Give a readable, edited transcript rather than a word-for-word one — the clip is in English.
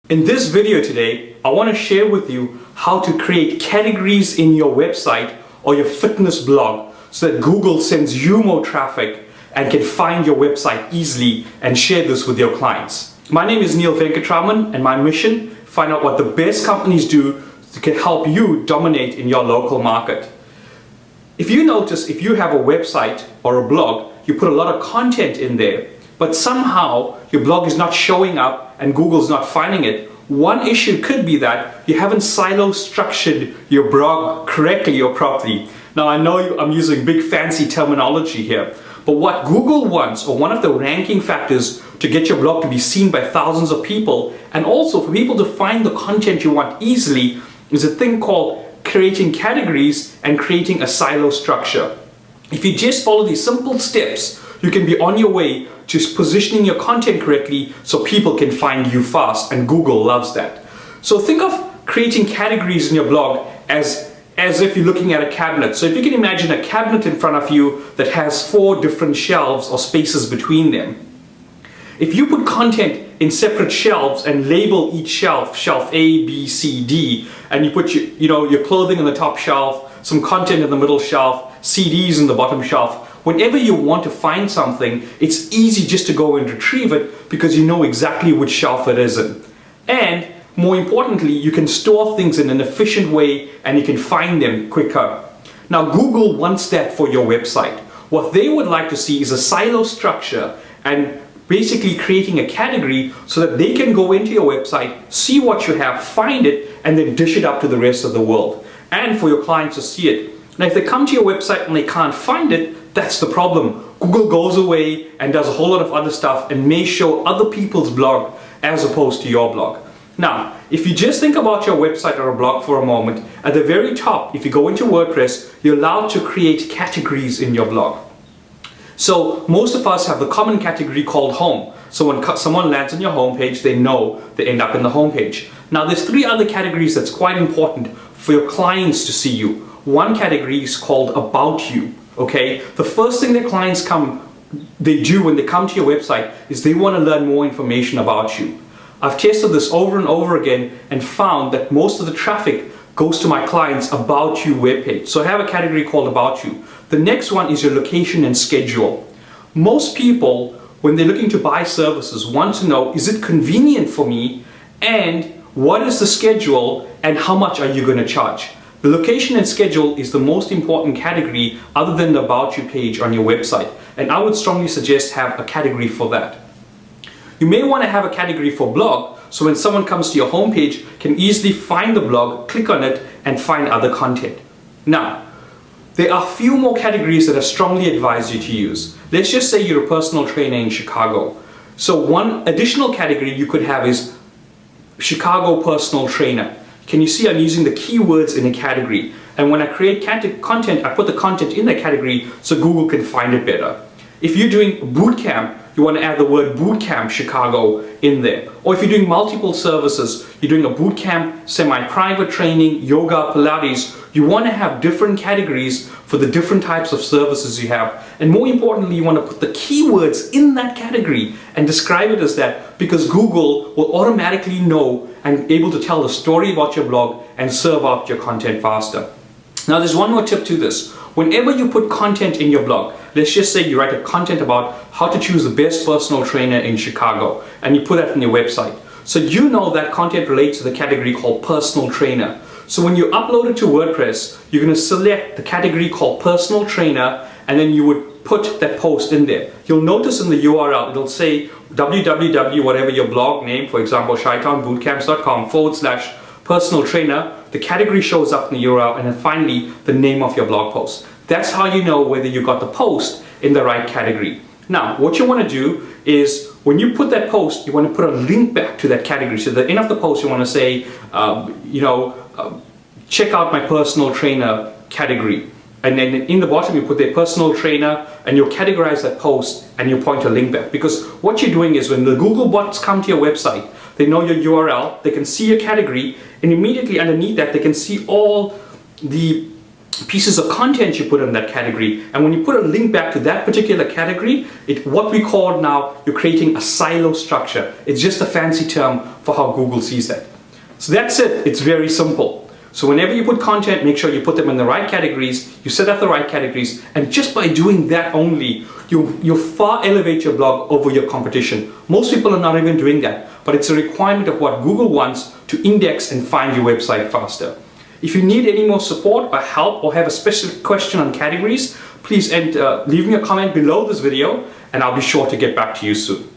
In this video today, I want to share with you how to create categories in your website or your fitness blog so that Google sends you more traffic and can find your website easily and share this with your clients. My name is Neil Venkatraman, and my mission, find out what the best companies do to help you dominate in your local market. If you notice, if you have a website or a blog, you put a lot of content in there, but somehow your blog is not showing up and Google's not finding it. One issue could be that you haven't silo structured your blog correctly or properly. Now I know I'm using big fancy terminology here, but what Google wants, or one of the ranking factors to get your blog to be seen by thousands of people, and also for people to find the content you want easily, is a thing called creating categories and creating a silo structure. If you just follow these simple steps, you can be on your way to positioning your content correctly so people can find you fast, and Google loves that. So think of creating categories in your blog as if you're looking at a cabinet. So if you can imagine a cabinet in front of you that has 4 different shelves or spaces between them. If you put content in separate shelves and label each shelf, shelf A, B, C, D, and you put your clothing on the top shelf, some content in the middle shelf, CDs in the bottom shelf, whenever you want to find something, it's easy just to go and retrieve it because you know exactly which shelf it is in. And more importantly, you can store things in an efficient way and you can find them quicker. Now, Google wants that for your website. What they would like to see is a silo structure and basically creating a category so that they can go into your website, see what you have, find it, and then dish it up to the rest of the world, and for your clients to see it. Now, if they come to your website and they can't find it, that's the problem. Google goes away and does a whole lot of other stuff and may show other people's blog as opposed to your blog. Now, if you just think about your website or a blog for a moment, at the very top, if you go into WordPress, you're allowed to create categories in your blog. So most of us have the common category called home. So when someone lands on your homepage, they know they end up in the homepage. Now there's 3 other categories that's quite important for your clients to see you. One category is called About You. Okay, the first thing that clients do when they come to your website is they want to learn more information about you. I've tested this over and over again and found that most of the traffic goes to my clients' About You webpage. So I have a category called About You. The next one is your location and schedule. Most people, when they're looking to buy services, want to know, is it convenient for me, and what is the schedule, and how much are you going to charge? The location and schedule is the most important category other than the About You page on your website, and I would strongly suggest have a category for that. You may want to have a category for blog, so when someone comes to your homepage, can easily find the blog, click on it, and find other content. Now, there are a few more categories that I strongly advise you to use. Let's just say you're a personal trainer in Chicago. So one additional category you could have is Chicago personal trainer. Can you see I'm using the keywords in a category? And when I create content, I put the content in that category so Google can find it better. If you're doing boot camp, you want to add the word boot camp Chicago in there. Or if you're doing multiple services, you're doing a boot camp, semi-private training, yoga, Pilates, you want to have different categories for the different types of services you have. And more importantly, you want to put the keywords in that category and describe it as that, because Google will automatically know and able to tell the story about your blog and serve out your content faster. Now there's one more tip to this. Whenever you put content in your blog, let's just say you write a content about how to choose the best personal trainer in Chicago, and you put that on your website. So you know that content relates to the category called personal trainer. So when you upload it to WordPress, you're going to select the category called personal trainer, and then you would put that post in there. You'll notice in the URL, it'll say www, whatever your blog name, for example, shytownbootcamps.com/personal trainer. The category shows up in the URL, and then finally the name of your blog post. That's how you know whether you got the post in the right category. Now, what you want to do is when you put that post, you want to put a link back to that category. So at the end of the post, you want to say, check out my personal trainer category. And then in the bottom, you put their personal trainer, and you'll categorize that post and you point a link back. Because what you're doing is when the Google bots come to your website, they know your URL, they can see your category, and immediately underneath that, they can see all the pieces of content you put in that category, and when you put a link back to that particular category, what we call now, you're creating a silo structure. It's just a fancy term for how Google sees that. So that's it. It's very simple. So whenever you put content, make sure you put them in the right categories, you set up the right categories, and just by doing that only, you'll far elevate your blog over your competition. Most people are not even doing that, but it's a requirement of what Google wants to index and find your website faster. If you need any more support or help or have a specific question on categories, please leave me a comment below this video and I'll be sure to get back to you soon.